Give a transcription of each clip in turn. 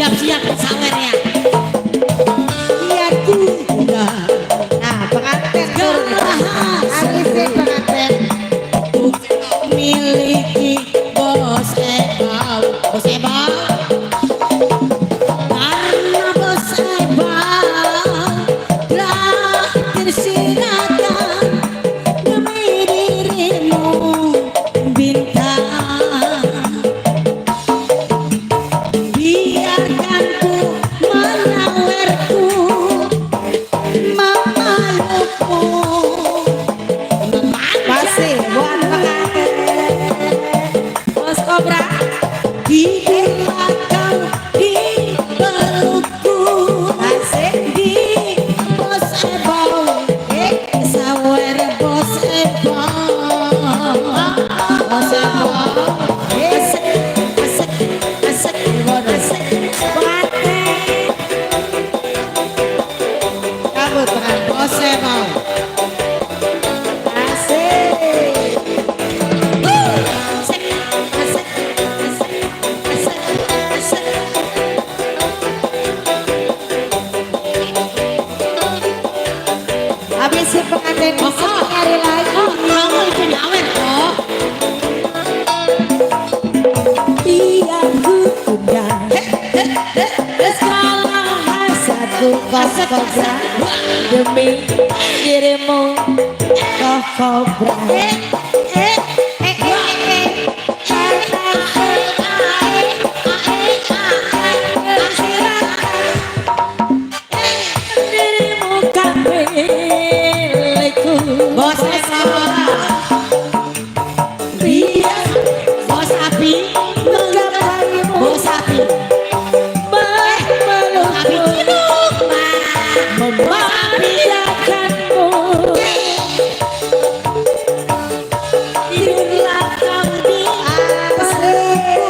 siap-siap sawernya. Iya kuda. Nah pengantin turun. Habisnya pengantin. Miliki bos ebau, bos ebau. Karena bos ebau telah tersirakan demi dirimu bintang. Biarkan ku menawarku memelukmu. Masih buat pengantin. Bos Kobra, biarlah kau di pelukku. Asik. Di bos ebau, sawer bos ebau, bos ebau. Asik, asik, asik, asik. Pengantin, Kabut pengantin. bos ebau. Asik. Asik, asik, asik, asik, asik. Habisnya pengantin bisa Oh, nyari lagi. kamu itu nyawer kok. Biar ku undang segala hasratku bos kobra demi dirimu kau kobra. Dirimu kan milikku. Bos Ebau, biar bos api Menggapai bos api api ciduk membahagiakanmu. tidurlah kau di Asik.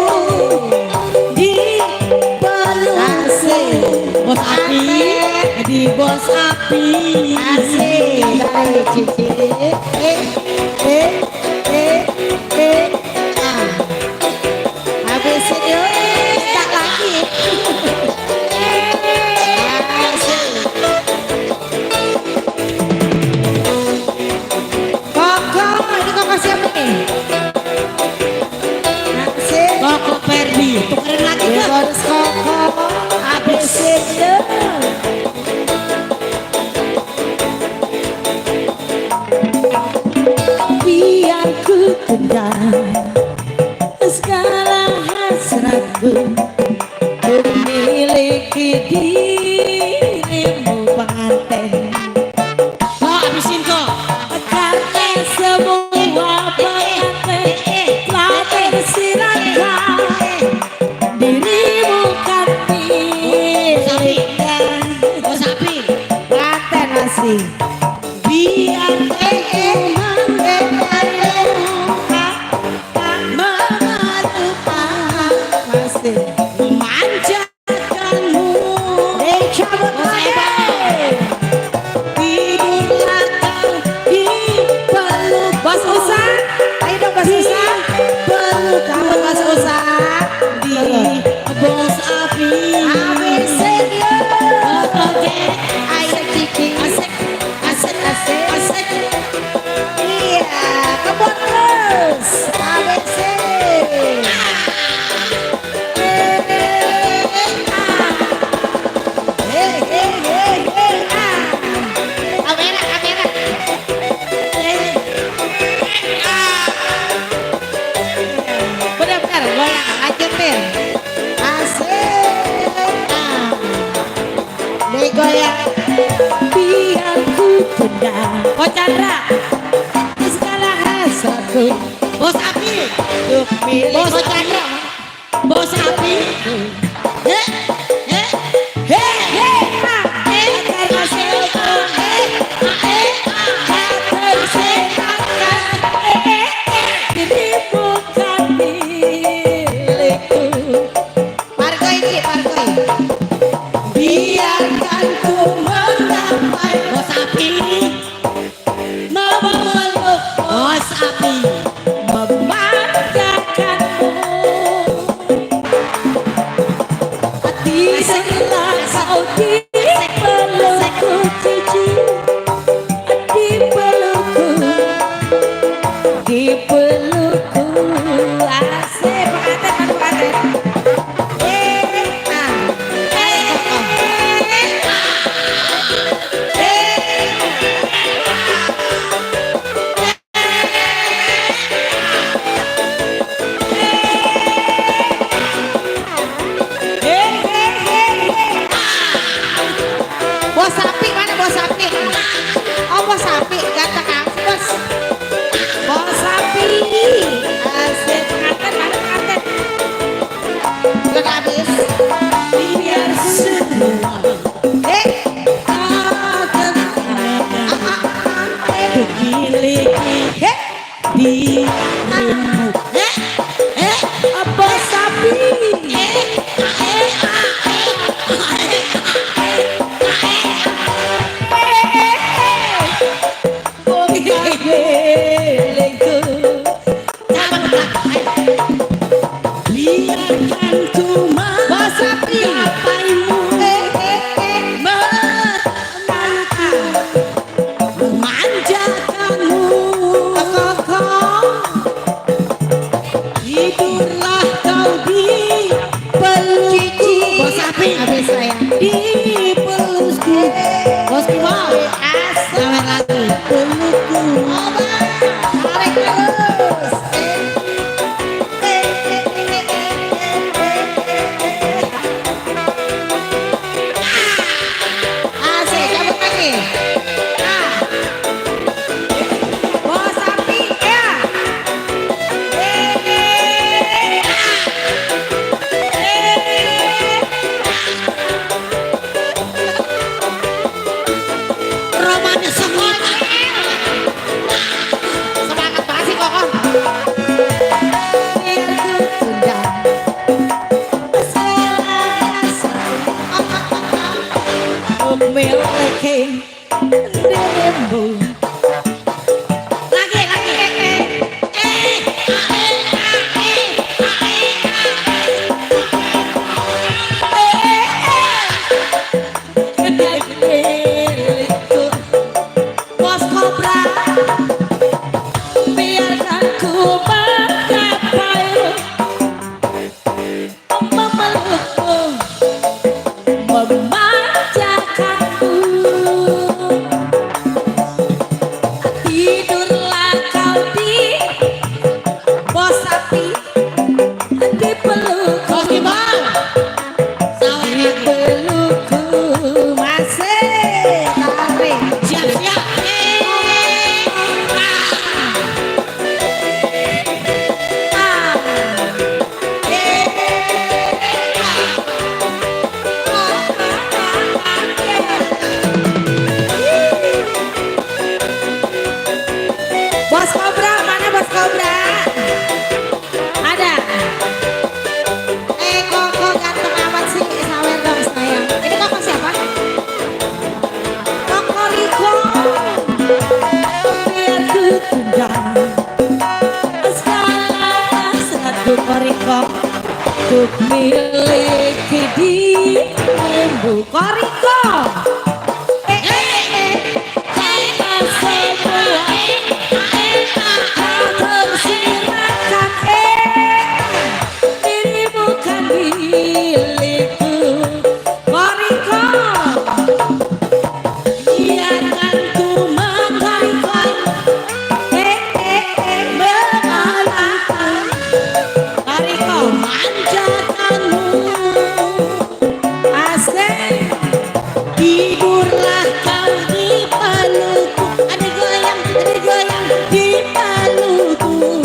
bos api di bos api. Asik dari Cici. Ah. Habis ini tak lagi. Asik. Koko, ini koko siapa nih? Asik. Koko Perdi tukerin lagi Ya, Bos. bonus koko. Habis ini. Biar ku tendang segala hasratku memiliki dirimu pengantin. Kok habisin kok. Karena semua pengantin telah tersirakan dirimu kan miliknya. Bos api Pengantin masih. biar Masih. memanjakanmu. Cabut Bos lagi. Ebau, tidurlah kau di peluk Bos Usa, ayo dong Bos Usa. peluk Cabut Bos Usa. di bos api. Habisin ya. Oke, Asik Cici. asik, asik, asik, asik. Iya, kebun terus. Habisin. Kamera, kamera. Benar-benar goyang, lanjutin. Asik. Digoyang. Biar ku tendang. Kok Chandra, Segala hasratku bos api, untuk milik. bos Chandra, bos api. Eh, eh, Hei, hei, ah, karena siapa? Dirimu kan milikku. Pargoy ini, pargoy. biarkan ku menggapai bos api, memeluk bos api. Memanjakanmu. tidurlah kau di pelukku cici, di pelukku, di pelukku. Asik pengantin. Bos sapi mana bos sapi? Oh bos sapi ganteng aku bos. Bos sapi. Asik pengantin. Belum habis. Biar semua akan dimiliki dirimu. Bos sapi. Biarkan ku menggapaimu, memanjakanmu. Tidurlah kau di pelukku. Bos sapi habis saya. Di pelukku. Bos mau sama lagi pelukku. Tarik terus. Asik, cabut lagi. Bos sapi ya. Romanis semua. Semangat banget sih Kokon. Memiliki dirimu. Lagi. Bos Kobra, biarkan ku menggapaimu, memelukmu, memanjakanmu. Tidurlah kau di bos sapi, di pelukku. Di pelukku. Masih tarik. Siap. Bos Kobra, mana Bos Kobra? Ada. Koko ganteng amat sih, sawer dong sayang. Ini Koko siapa? Koko Riko. Biar ku tendang segala satu Koriko, untuk miliki dirimu. Koriko. Tidurlah kau di pelukku. Ada goyang di pelukku,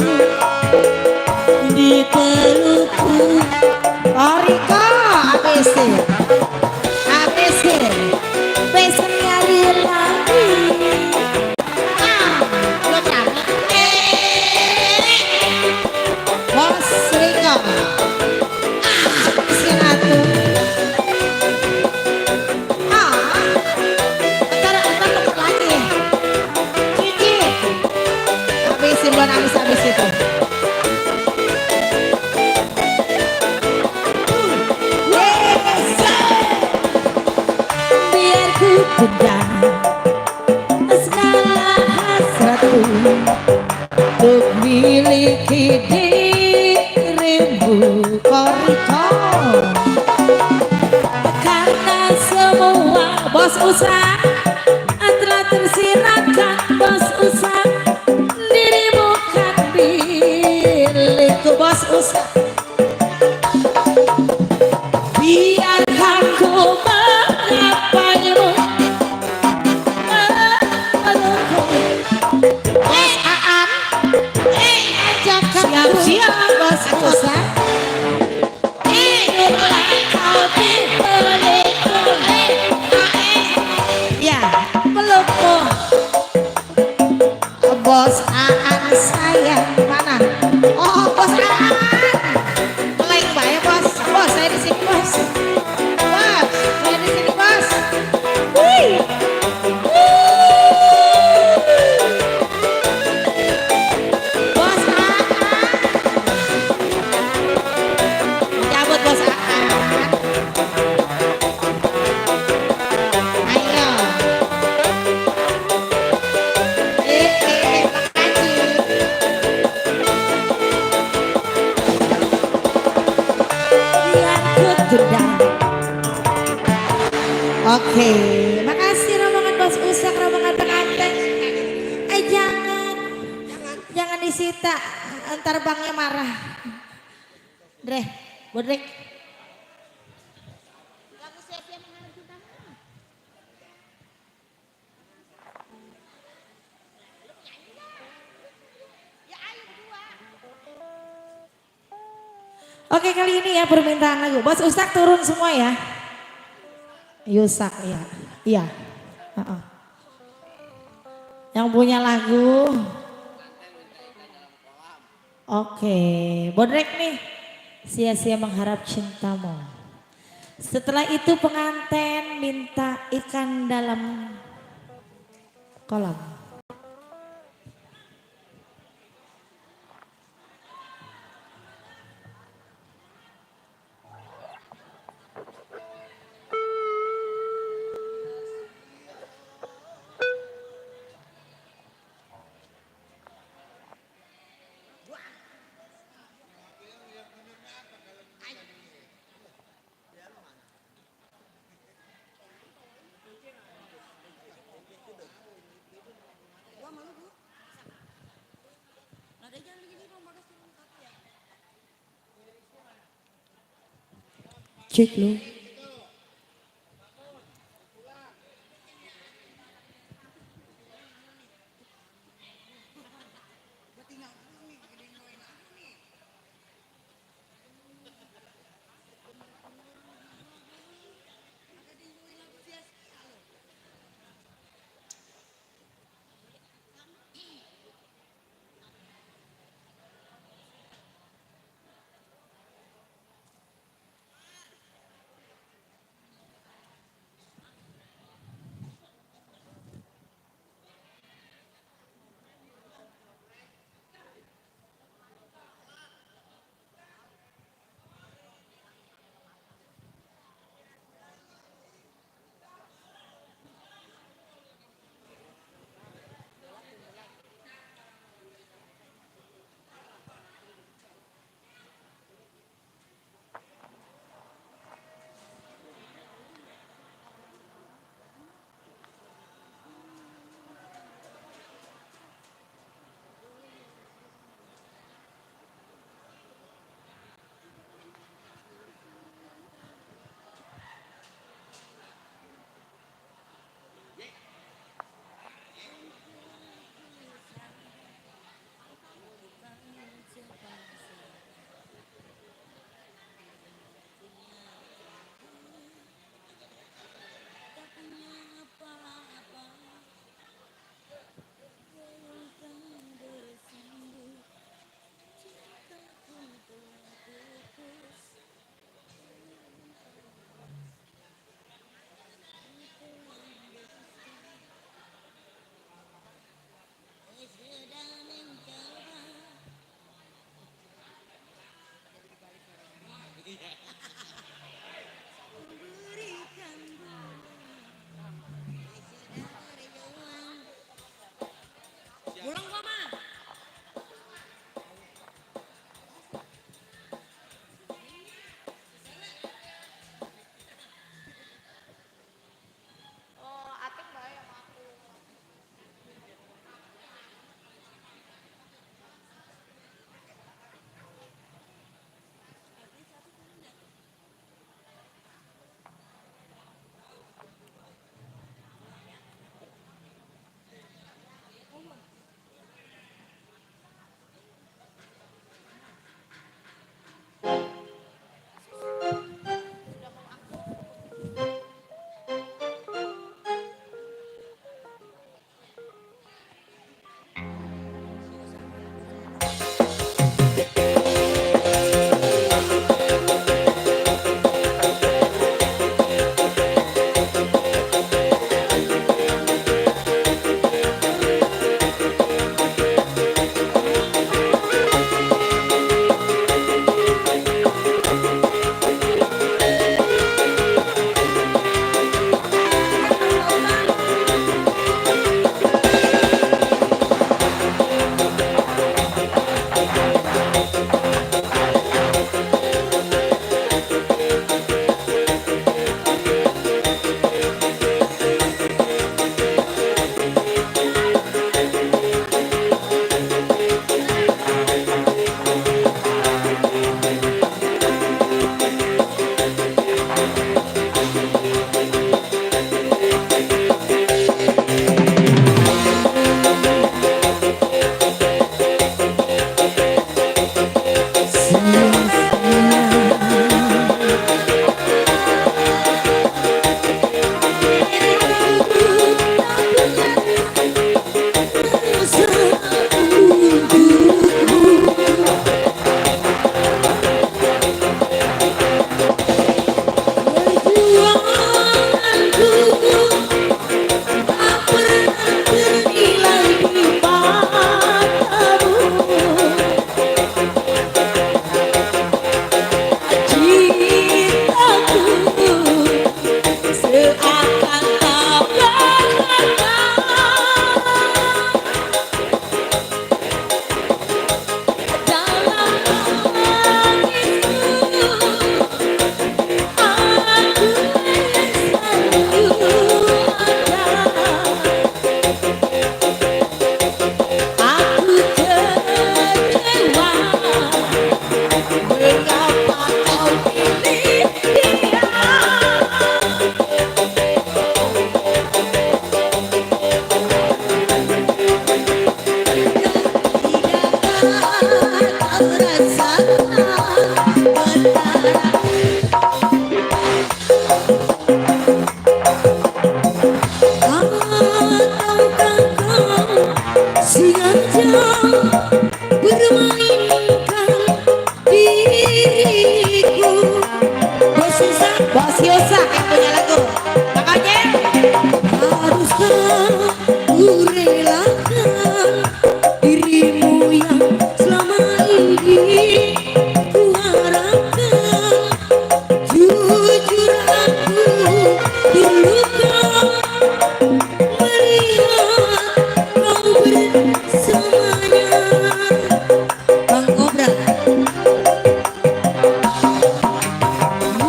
di pelukku. Koriko habis besok nyari lagi. Lo cantik. Bos Riko. Sini atuh. dan segala hasratku untuk miliki dirimu koriko. Karena semua bos usaha telah tersirakan, bos usaha dirimu kan milikku, bos usaha. Biarkan ku menggapaimu, Bos Aan, ajakkan siap-siap bos usaha. hiduplah kau dibeliku. Ya, pelukmu Bos Aan sayang mana? Oh Bos Aan, mulai bayar bos. Bos saya di sini bos. Bos saya di sini bos. wih. Bos Aan, cabut Bos Aan. Ayo. Makasih. Biar ku tendang. Oke, makasih rombongan Bos Usak, rombongan pengantin. Jangan disita, ntar bangnya marah. Dre, bodrek. Oke kali ini ya permintaan lagu. Bos Usak turun semua ya. Yusak ya, iya. Yang punya lagu. Oke, bodrek nih. Sia-sia mengharap cintamu. Setelah itu pengantin minta ikan dalam kolam. Cek lu. punya lagu. Makanya Haruskah ku relakan dirimu yang selama ini ku harapkan. Jujur aku terluka melihat kau bersamanya. Bang Obra,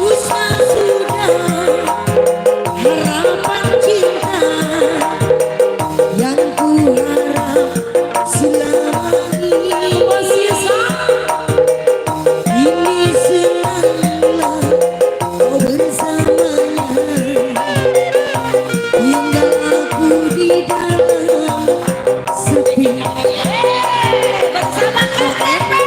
usah sudah harapan cinta yang ku harap selama ini. Ini senanglah kau bersamanya, tinggal aku di dalam sepi. bersama Kak Epe.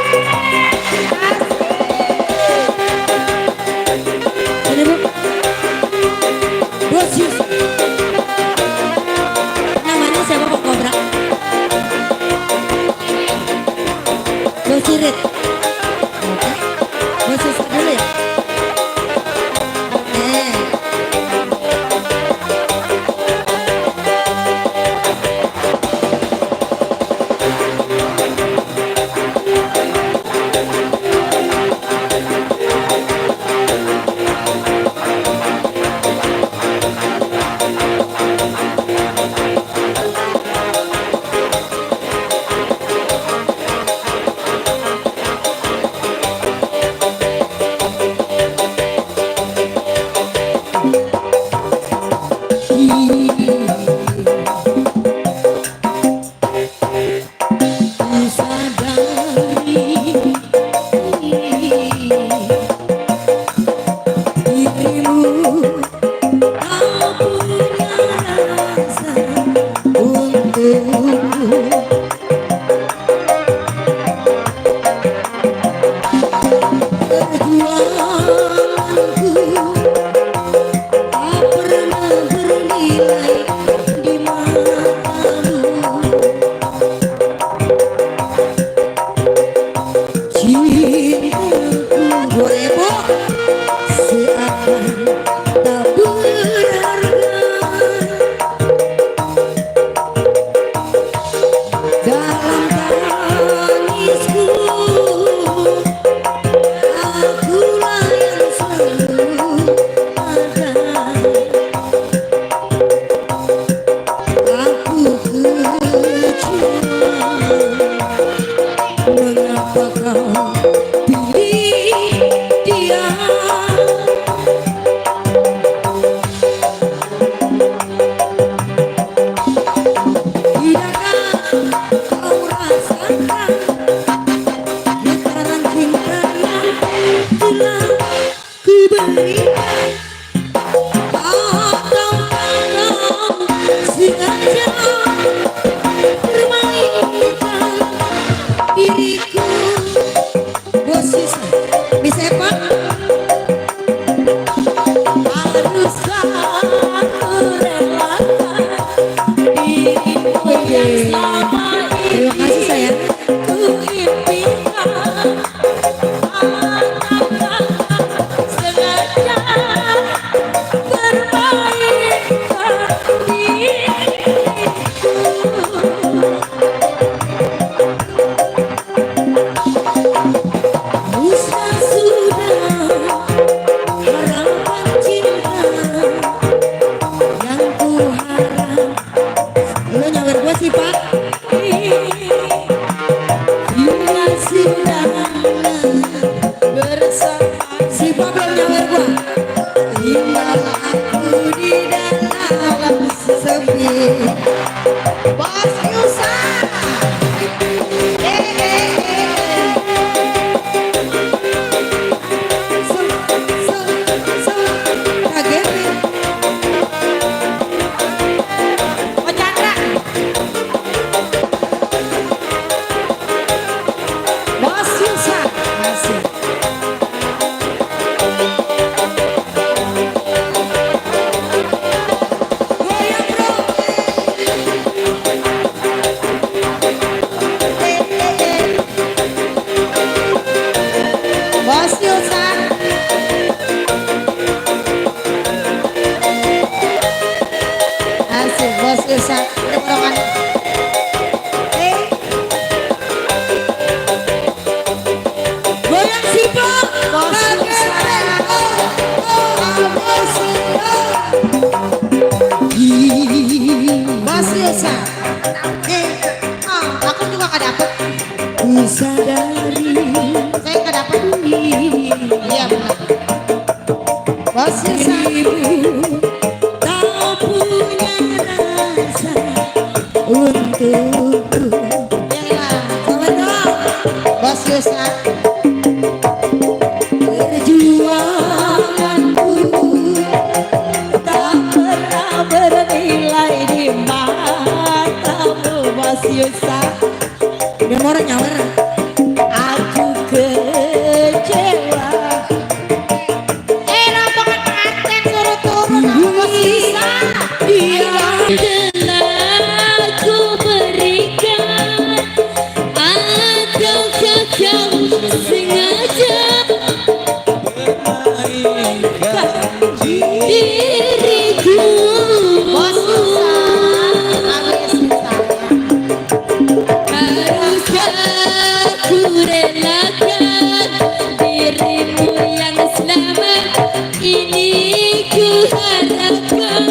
Ini Bu, Bos Yus. Namanya siapa Pak Kobra? Bos Cirit. Oke. Bos Yus dulu ya. Ku sadari dirimu tak punya rasa untukku. Perjuanganku tak pernah bernilai di matamu. Cintaku Borebo seakan tak berharga dalam tangisku. Akulah yang selalu ada. Aku kecewa, mengapa kau pilih dia? Tidakkah kau rasakan getaran cinta yang telah ku berikan? Ataukah kau sengaja permainkan diriku? Bos Yus, bisa Pak? Haruskah ku relakan dirimu yang selama ini. Terima kasih sayang. Ku impikan. Ataukah sengaja permainkan diriku? Usah sudah harapan cinta yang ku harap. Lo nyawer gua sih Pak. Bila sudah bersama si Pak belum nyawer gua. Tinggal aku di dalam sepi. Bos Yusa. Kaget. Oh Chandra. Bos Yusa. Masih. Goyang bro. dirimu tak punya rasa untukku. Yalah, Sama dong. Bos Yusa. Perjuanganku tak pernah bernilai di matamu, Mas Yusa. Dia mau nyawer. Aku kecewa. Rombongan pengantin suruh turun sama Bos Yusa. Dia telah ku berikan, ataukah kau sengaja diriku? Bos Yusa. Habis Yusa. Haruskah ku relakan dirimu yang selama ini ku harapkan?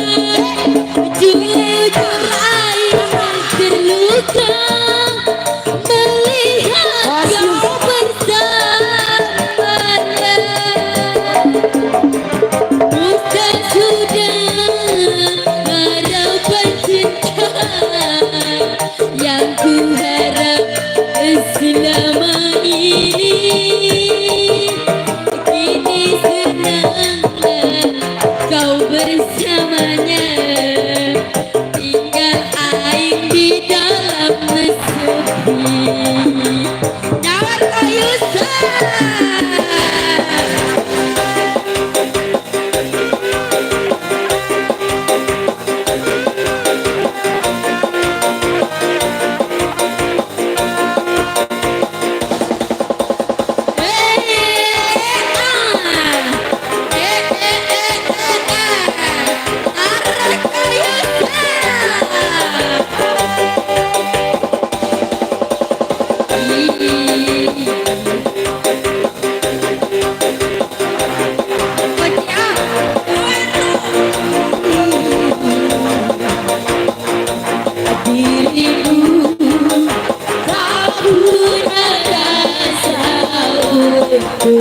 Jujur air terluka melihat kau bersamanya. Bukan sudah harapan cinta yang ku harap selama ini. Kini senanglah kau bersamanya, tinggal aing di dalam sepi. Nyawar Yusa. dirimu tak punya rasa untukku.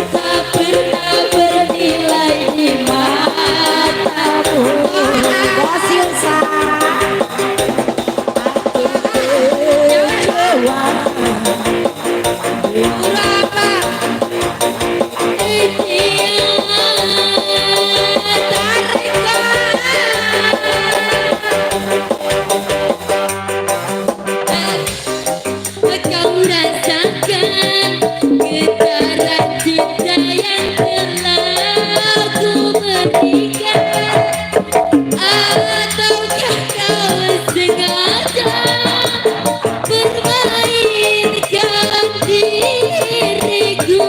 Tak pernah bernilai di matamu. Bos Yusa. Kecewa. Kau rasakan getaran cinta yang telah ku berikan, ataukah kau sengaja permainkan diriku?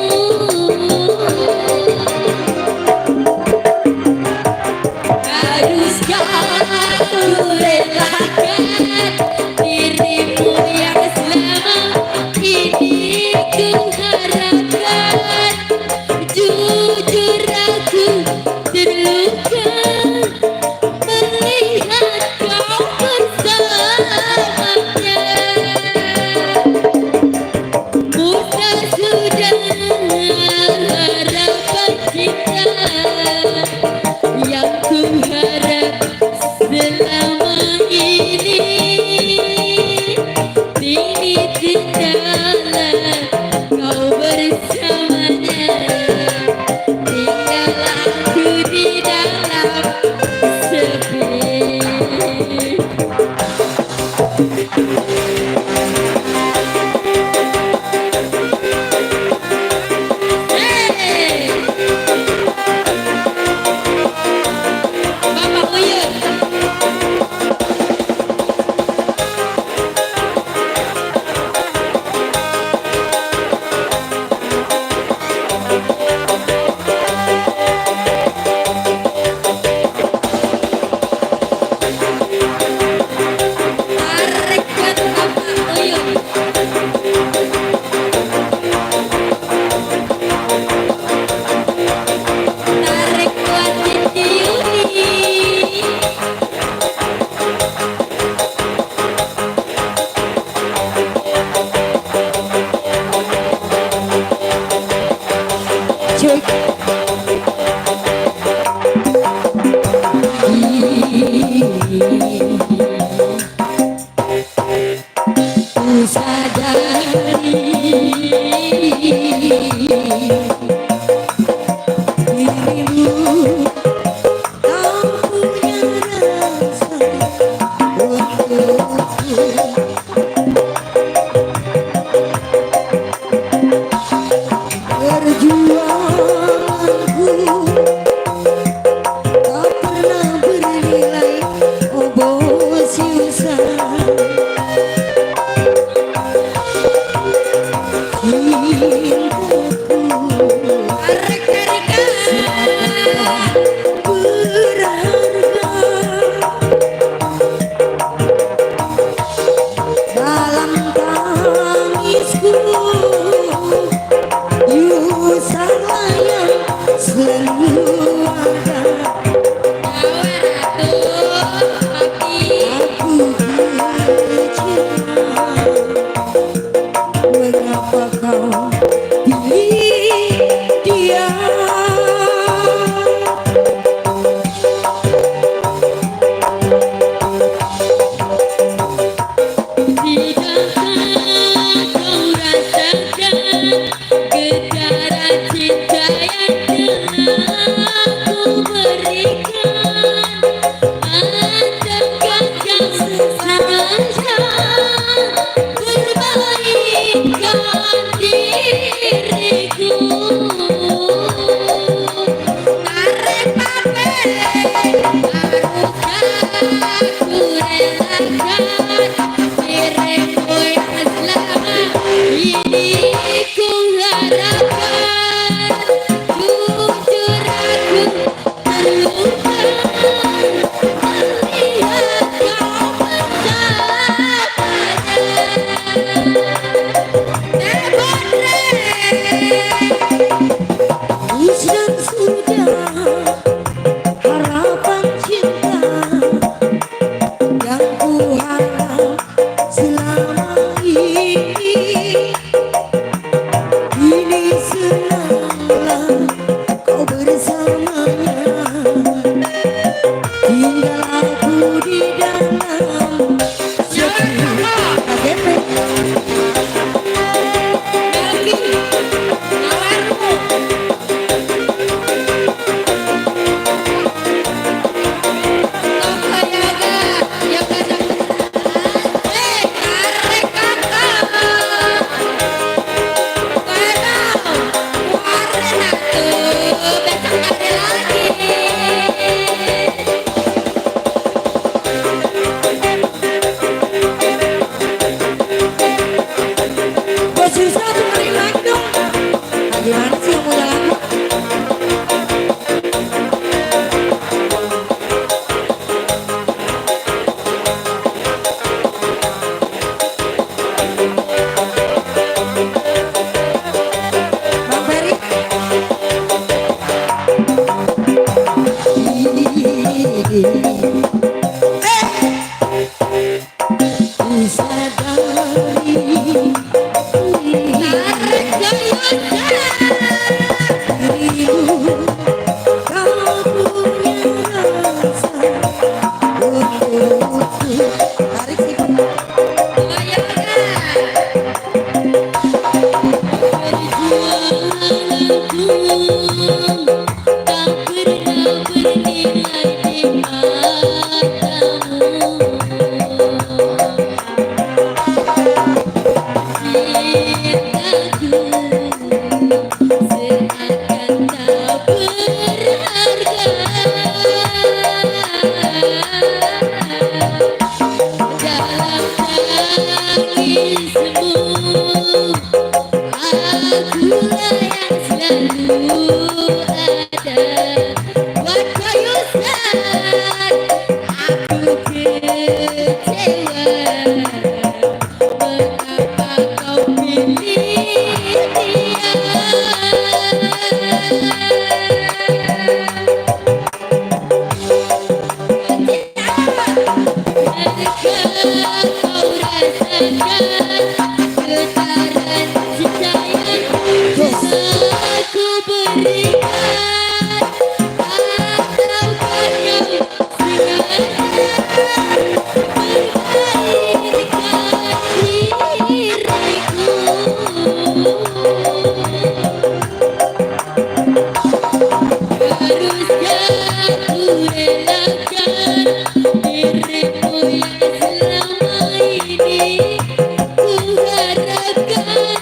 Haruskah ku relakan dirimu yang selama ini ku harapkan? Jujur aku terluka melihat kau bersamanya. Bukan sudah harapan cinta yang ku harap selama ini. Kini tinggallah kau bersamanya, tinggal aku di dalam sepi. Hey! Bapak Uyun. Tarik selama ini senanglah kau bersamanya. Tinggal aku di dalam sepi KTP. Bos Yusra tuh main lagi dong. Nah, gimana sih yang udah laku? Bang Ferry. Disadari dirimu kau punya rasa untukku. Tarik sih. Tak pernah bernilai di matamu. Cintaku seakan tak berharga dalam tangismu. Akulah yang selalu ada. What do you say? Aku kecewa. Mengapa kau pilih dia? Adakah kau rasakan getaran cinta yang aku berikan? Ataukah kau sengaja membaikkan diriku? Haruskah ku relakan dirimu yang selama ini ku harapkan?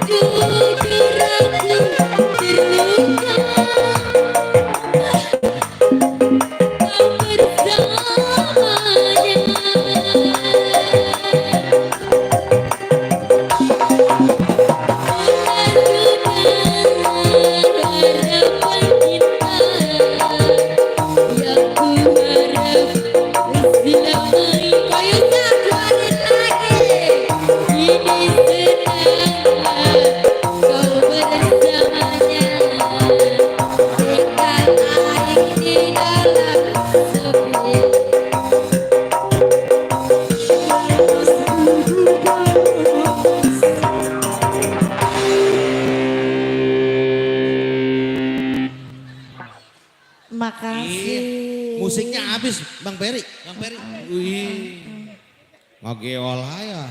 Jujur aku terluka. Kau bersamanya. Harapan cinta yang ku harap selamanya. Koyoknya keluarin lagi. Ini senanglah kau bersamanya. Tinggal air di dalam sepi. Makasih. Musiknya habis Bang Ferry. Bang Ferry. Wih. Ngageol ya.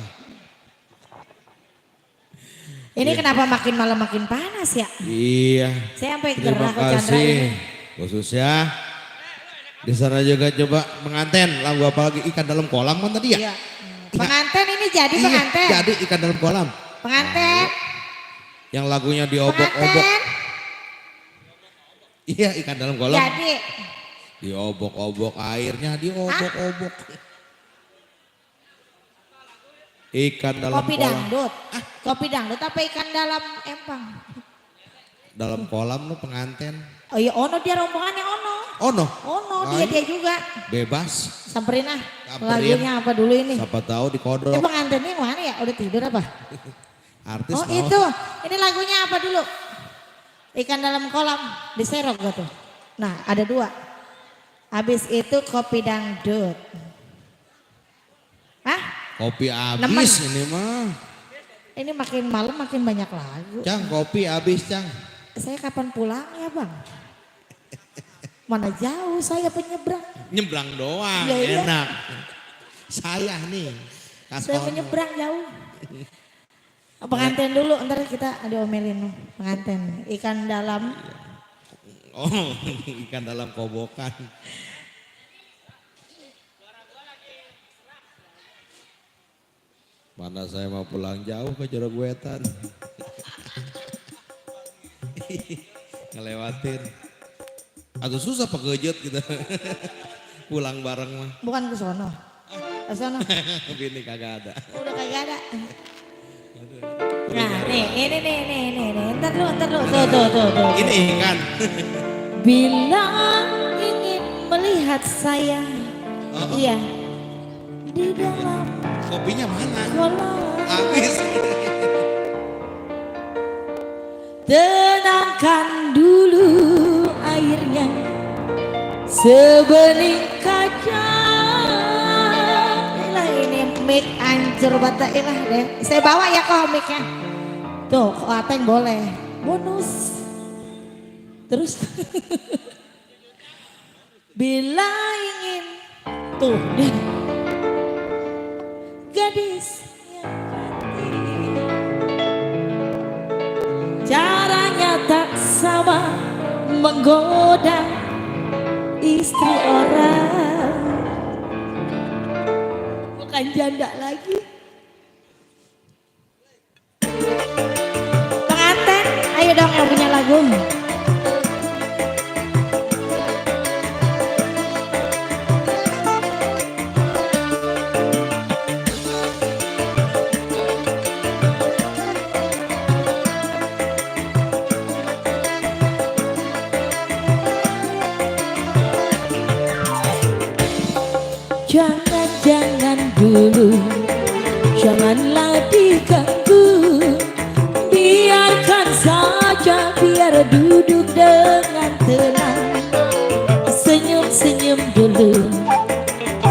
Ini kenapa makin malam makin panas ya? Iya. Saya sampai Terima gerah ke Chandra kasih. ini. Khususnya di sana juga coba pengantin lagu apa lagi ikan dalam kolam kan tadi ya? Iya. Pengantin ini jadi Iya, pengantin. jadi ikan dalam kolam. Pengantin. Yang lagunya diobok-obok. Pengantin. Iya ikan dalam kolam. Jadi. Diobok-obok airnya diobok-obok. Ikan dalam Kopi kolam. dangdut. Kopi dangdut apa ikan dalam empang? Dalam kolam lu pengantin. Oh iya Ono dia rombongannya Ono. Oh no. Ono Ayo. dia juga. Bebas. Samperin ah. Samperin. Lagunya apa dulu ini? Siapa tahu dikodok. Pengantinnya yang mana ya? Udah tidur apa? Artis Oh mau. itu. Ini lagunya apa dulu? Ikan dalam kolam. Diserok gak tuh? Nah ada dua. Habis itu kopi dangdut. Hah? Kopi Nemen. habis ini mah. Ini makin malam makin banyak lagu. Cang, kopi habis, Cang. Saya kapan pulang ya bang? Mana jauh saya penyeberang. Nyebrang doang, Iya, iya. enak. Saya nih, Saya kasono. menyeberang jauh. Pengantin dulu, ntar kita diomelin pengantin. Ikan dalam. Oh, ikan dalam kobokan. Mana saya mau pulang jauh ke Jorogwetan. Ngelewatin. Atau susah pekejut gitu. Pulang bareng mah. Bukan ke sono. Ke sono. Bini kagak ada. Udah kagak ada. Nah nih, ini. Ntar lu, tuh. Ini ikan. Bila ingin melihat saya, Oh. iya, di dalam Kopinya mana? kolam. Habis. Tenangkan dulu airnya sebening kaca. Ilah ini mic hancur bata ilah deh. Saya bawa ya komiknya. Tuh, kok Ateng boleh. Bonus. Terus. Bila ingin tuh deh. Gadis yang cantik. Caranya tak sama menggoda istri orang. Bukan janda lagi. Pengantin, ayo dong yang punya lagu. Jangan dulu, janganlah diganggu. Biarkan saja, biar duduk dengan tenang. Senyum-senyum dulu,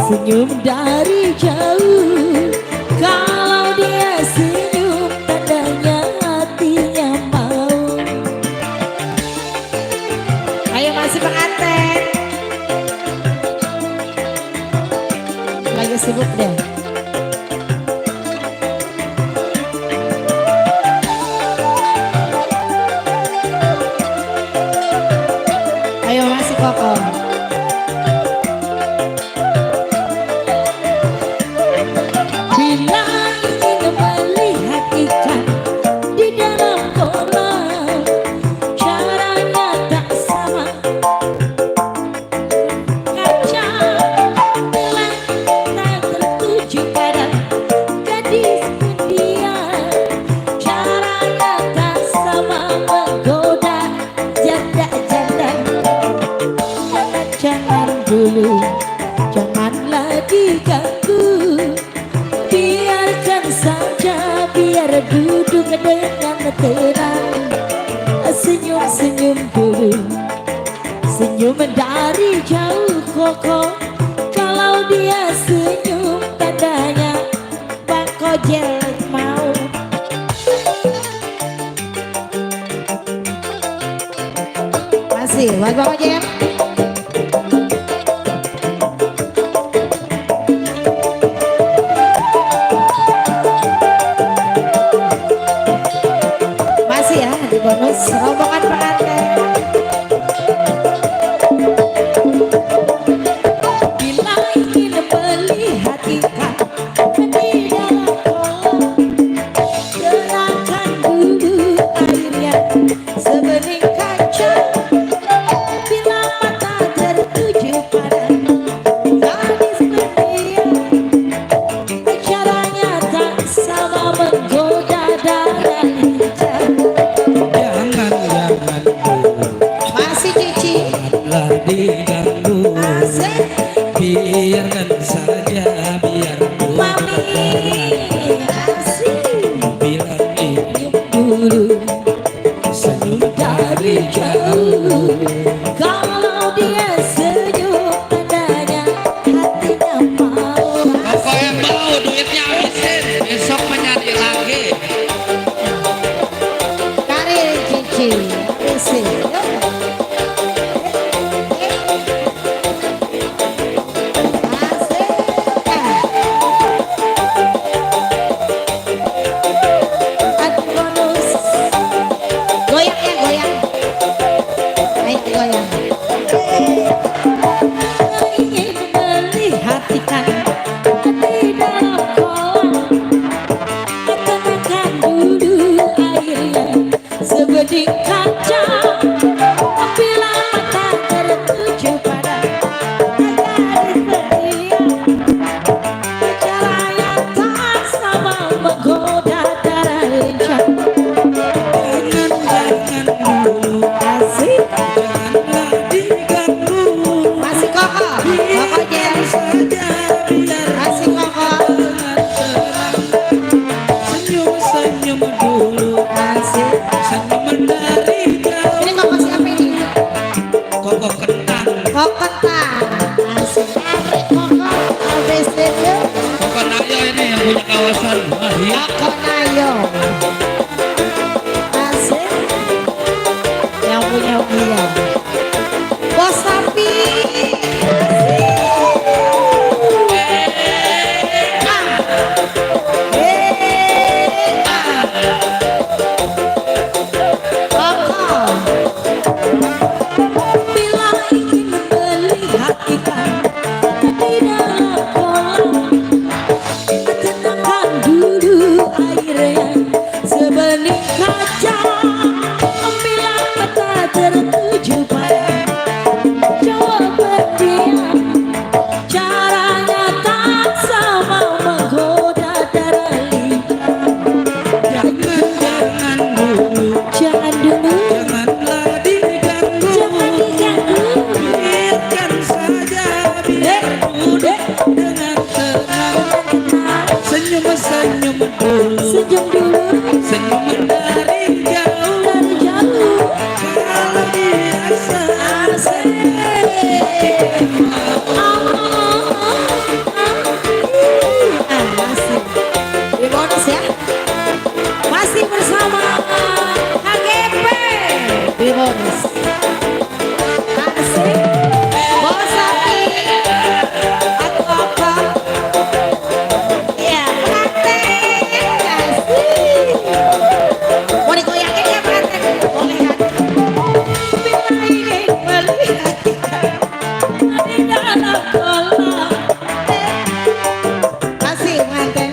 senyum dari jauh. Kalau dia senyum, tandanya hatinya mau. Ayo masih pengantin. Lagi sibuk deh. Ayo masih kokoh. Bila ingin melihat ikan di dalam kolam, caranya tak sama. Kaca telah tak tertuju pada gadis pendiam. Caranya tak sama menggoda janda-janda. Jangan dulu, janganlah diganggu. Biarkan saja, biar duduk dengan tenang. Senyum-senyum dulu, senyum dari jauh koko. Kalau dia senyum, tandanya Bang Kojel mau. Masih, Bang Kojel. Masih ya di bonus rombongan pengantin. Bila ingin melihat ikan di dalam kolam, tenangkan dulu airnya sebening kaca. Bila mata tertuju pada gadis pendiam, caranya tak sama menggoda darah lincah. Jangan kawasan Wahid. Akonayo. Asik. Yang punya dia. Bos sapi. Bila ingin melihat ikan di dalam kolam, tenangkan dulu airnya sebening kaca. Bila mata tertuju pada cowok berdiam, caranya tak sama menggoda darah lincah. Jangan dulu, Jangan dulu, janganlah diganggu. jangan diganggu. Biarkan saja biar duduk dengan tenang. Senyum-senyum dulu, Senyum dulu senyum dari jauh. dari jauh. Kalau dia Asik. Masih di bonus ya. Masih bersama KGP di bonus. Asik. Bos sapi. Aku apa? Ya, praktek. Asik. Mau digoyangin ya praktek? Boleh kan? Bila ingin melihat ikan di dalam kolam. Masih manten.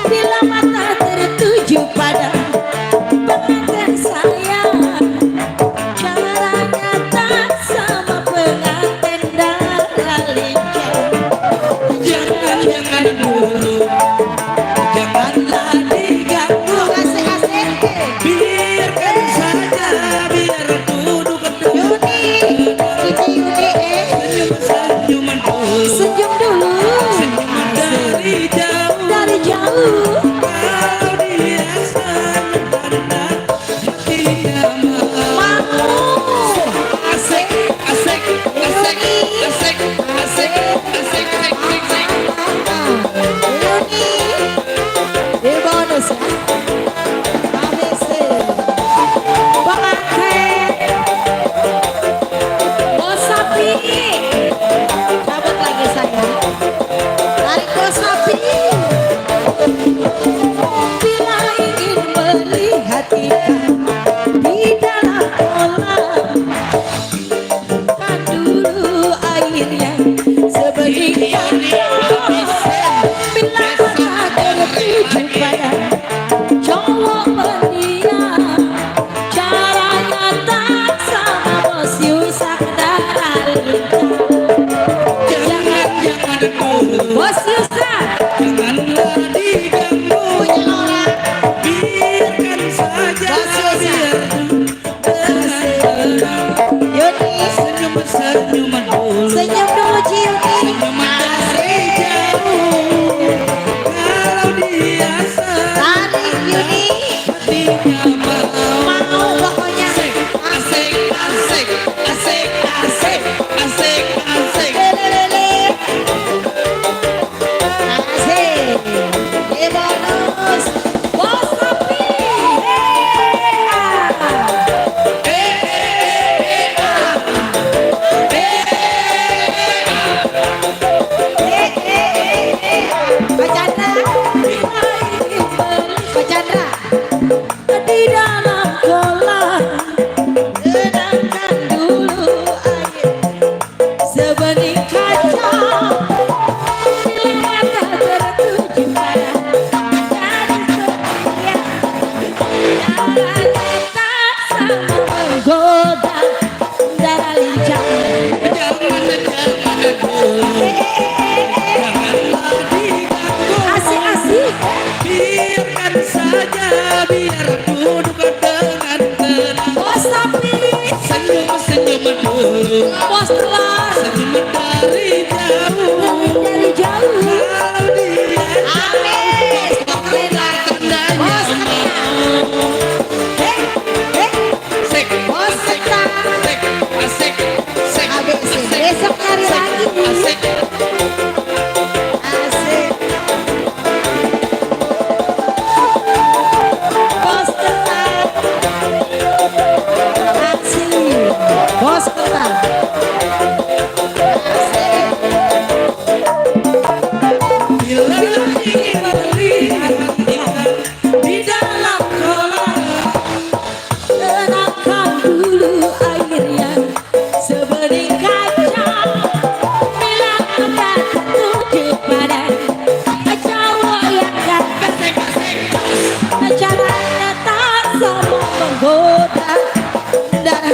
Bila mata tertuju pada pengantin saya, caranya tak sama pengantin darah lincah. jangan dulu, janganlah diganggu. Asik-asik. Biarkan saja biar duduk Yuni. Itu Yuni senyum-senyuman dulu. Senyum dulu. Senyum dari jauh. Dari jauh. Kalau dia senang hatinya Mau. asik, asik, asik, asik, asik, asik, asik. Yuni. Di bonus ya. Habis. Pengantin. Bos sapi. Cabut lagi saya. Tarik bos sapi. Bila ingin melihat ikan di dalam kolam, kan dulu airnya sebening kaca. Bila mata tertuju pada cowok berdiam, caranya tak sama bos Yusak darah lincah. Jangan dulu, Bos Yusak janganlah diganggu. Punya orang. Biarkan saja biar Yuni. senyum-senyuman dulu. Senyum dulu Yuni. Senyum dari jauh. Kalau dia Tarik Yuni. hatinya Mau pokoknya. asik, asik, asik, asik, asik, asik, asik. Lelelele.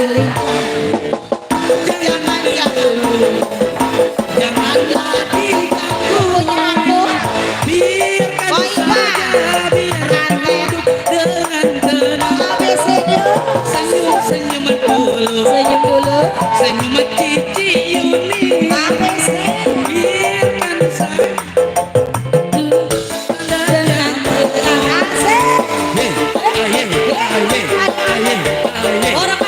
lincah. Jangan Janganlah diganggu, punya aku. biarkan Oh, Ipa. saja, biarkan hidup dengan tenang. Habis itu Senyum-senyuman dulu, senyum dulu. senyuman Cici Yuni. Habis itu Biarkan saja dengan tenang. Asik. Orang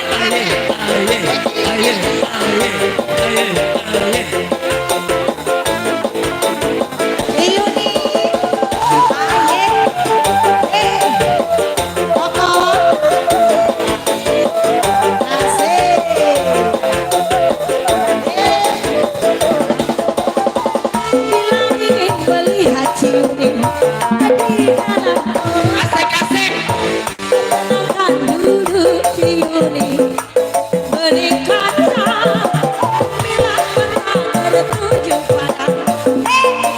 Yuni. Koko. Asik. Bila ingin melihat Yuni di dalam Asik-asik. akan duduk Yuni menikahlah bila pernah tertuju pada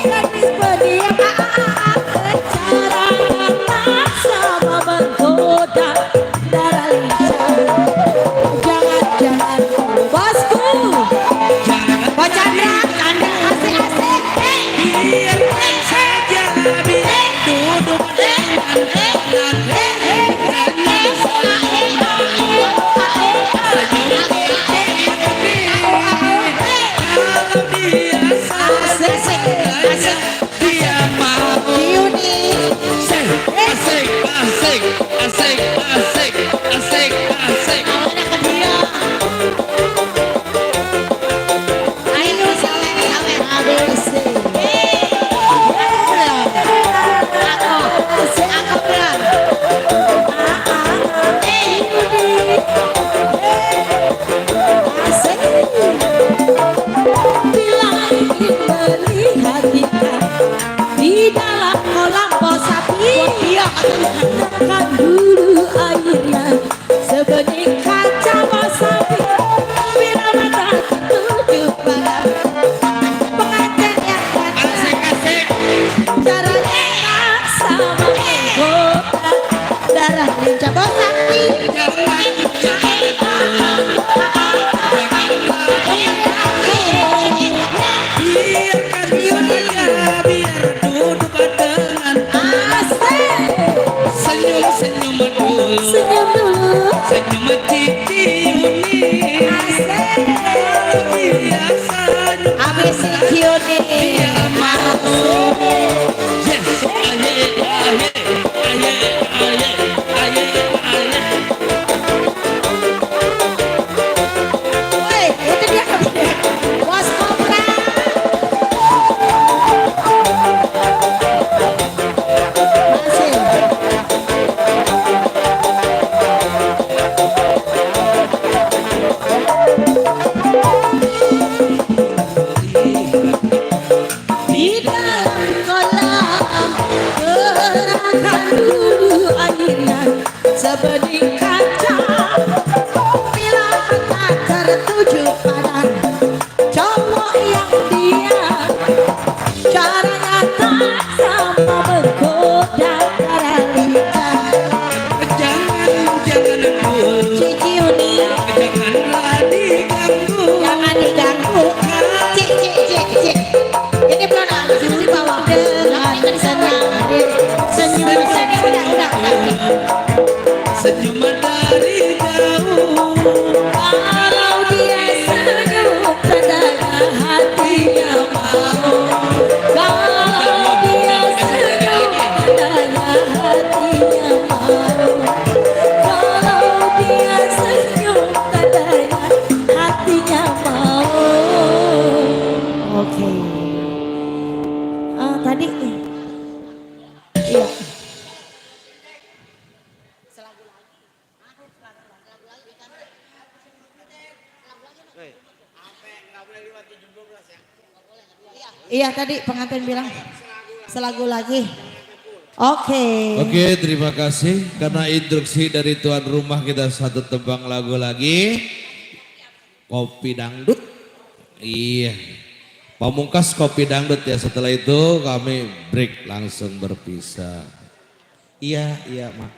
gadis berdiam cara tak sama menggoda darah lincah. Jangan-jangan bosku Pak Chandra asik-asik. Biarkan saja, biar duduk dengan tenang. Kalau dia sayang, dia mau. Yuni Asik, asik, asik, asik, asik, asik. ayo sawer habis. Aku bilang bila ingin melihat kita di dalam kolam bos sapi, akan dulu airnya sebening kaca bos sapi. Bila mata tertuju pada pengantin yang datang, Asik, asik. caranya tak sama menggoda darah lincah bos sapi. Biarkan saja, biar duduk dengan Asik, senyum-senyum dulu, senyum dulu. senyum Cici Yuni. Asik. Biasanya Habis Yuni dia mau. Yes, aye, aye, aye, aye, aye, aye. Woi, itu dia bos Kopra. Masih. Di dalam kolam gerakan dulu airnya sebening kaca. Bila mata tertuju pada cowok yang dia caranya tak sama menggoda darah lincah. Jangan dulu, Cici Yuni janganlah diganggu. jangan diganggu. Cik cik cik cik. Ini belum habis di bawah dengan senang senyum senyum udah. Senyum dari jauh. Kalau dia senyum tandanya hatinya mau. Kalau dia senyum tandanya hatinya mau. Kalau dia senyum tandanya hatinya mau. Oke. Tadi iya. Iya tadi pengantin bilang selagu lagi. Oke. Oke, terima kasih karena instruksi dari tuan rumah kita satu tebang lagu lagi. Kopi dangdut. Iya. Pamungkas kopi dangdut ya, setelah itu kami break langsung berpisah. Iya, Mak.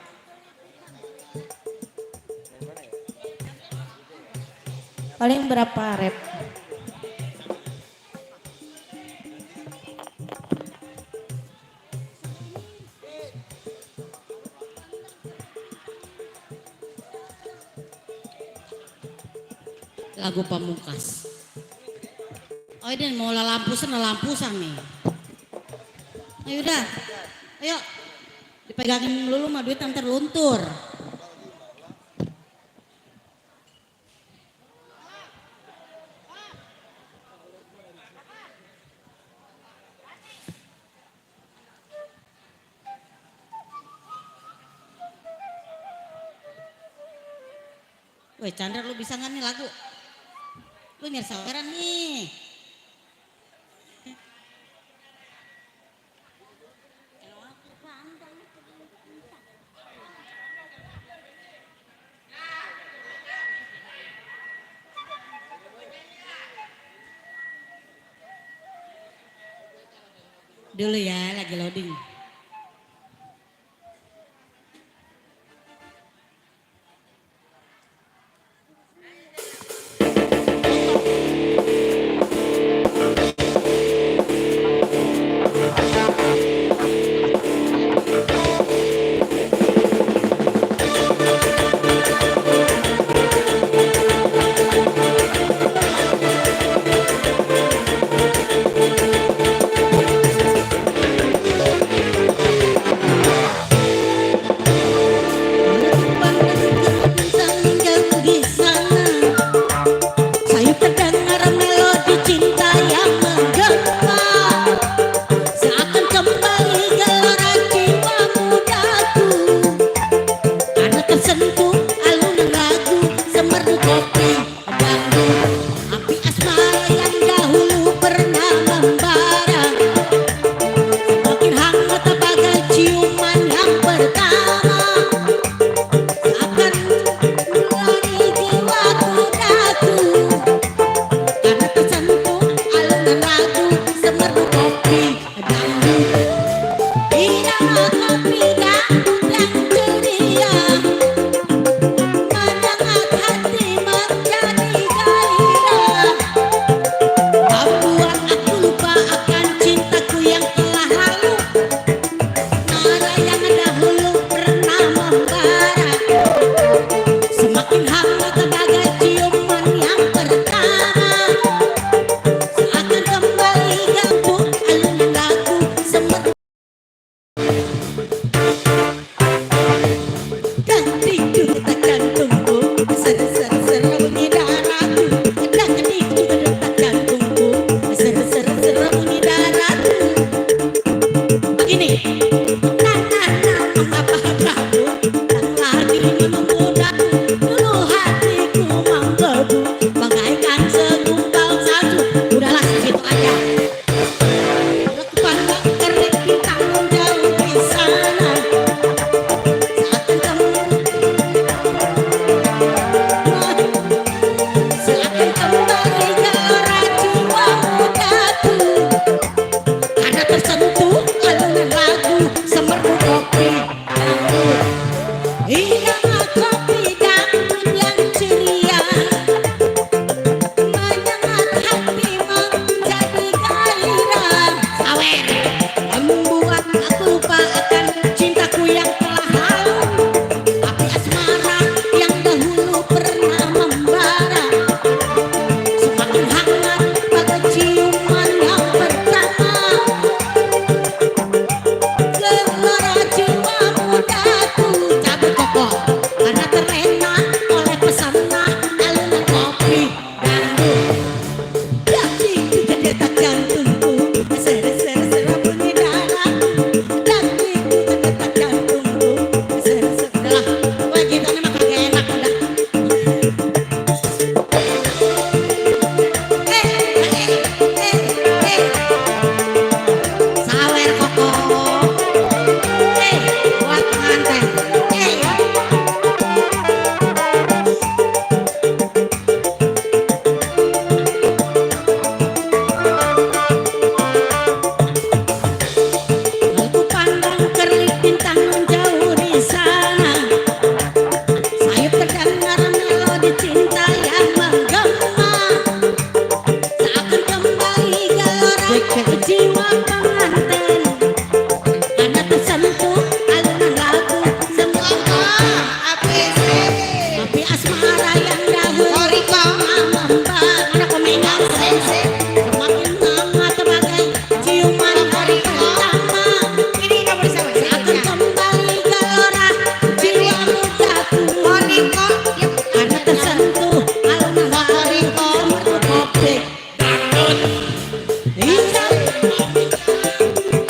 Paling berapa rep? Lagu Pamungkas. Oh ini mau lampusan nih. Ayo udah, ayo dipegangin dulu mah duit nanti luntur. Woi Chandra lu bisa nggak nih lagu? Lu nyari saweran nih. Dulu ya lagi loading. Karena tersentuh alunan lagu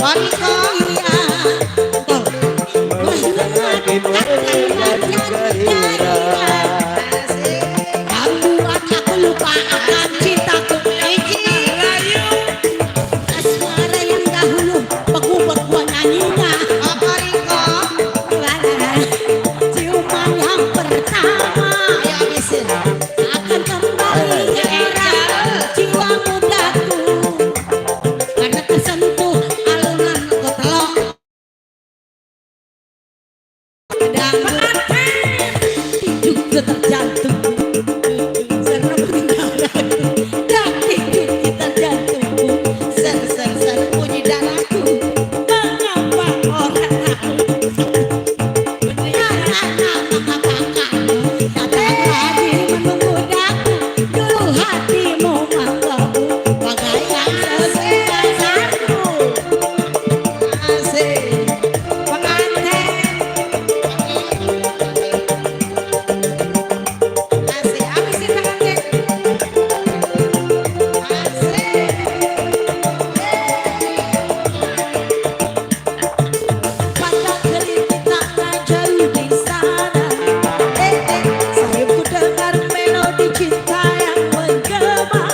Wariko iya. Membuat aku lupa akan cintaku. Asmara yang dahulu pengubah gua nyanyinya. Wariko ciuman yang pertama. Ayo habisin. Akan kembali ke era jiwa mudaku. Karena tersentuh alunan kotelok. Dangdut hidup detak jantungku. Serem darahku. Dan hidup detak jantungku. Ser bunyi darahku. Mengapa orang aku datang lagi menunggu daku. Dulu hatimu manggaku bagaikan sesuatu. Asik pengantin. Asik habisin pengantin. Asik. Pada gelitik tangan jauh di sana. Sayapku dengar melodi cinta yang menggema.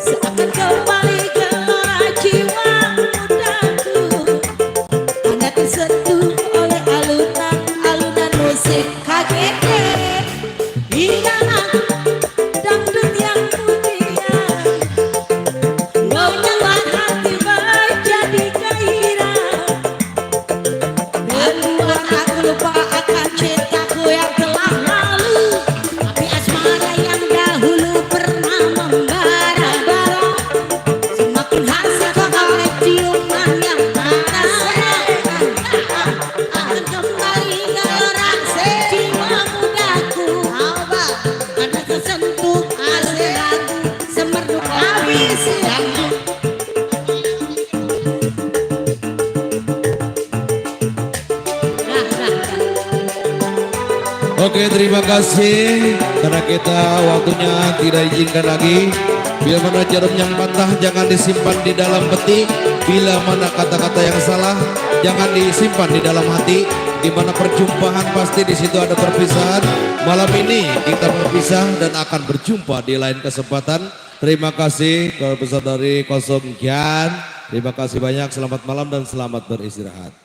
Seakan kembali gelora jiwa mudaku. Anda tersentuh oleh alunan musik KGP. Irama dangdut yang mulia membuat hati menjadi gairah. Membuat aku lupa akan cintaku yang telah lalu. Api asmara yang dahulu pernah membara. Semakin hasrat oleh ciuman yang pertama. Akan kembali gelora jiwa mudaku. Karena tersentuh lagu semerdu habis. Oke, terima kasih karena kita waktunya tidak izinkan lagi. Bila mana jarum yang patah jangan disimpan di dalam peti. Bila mana kata-kata yang salah jangan disimpan di dalam hati. Di mana perjumpaan pasti di situ ada perpisahan. Malam ini kita berpisah dan akan berjumpa di lain kesempatan. Terima kasih kepada dari Kosong Gian. Terima kasih banyak. Selamat malam dan selamat beristirahat.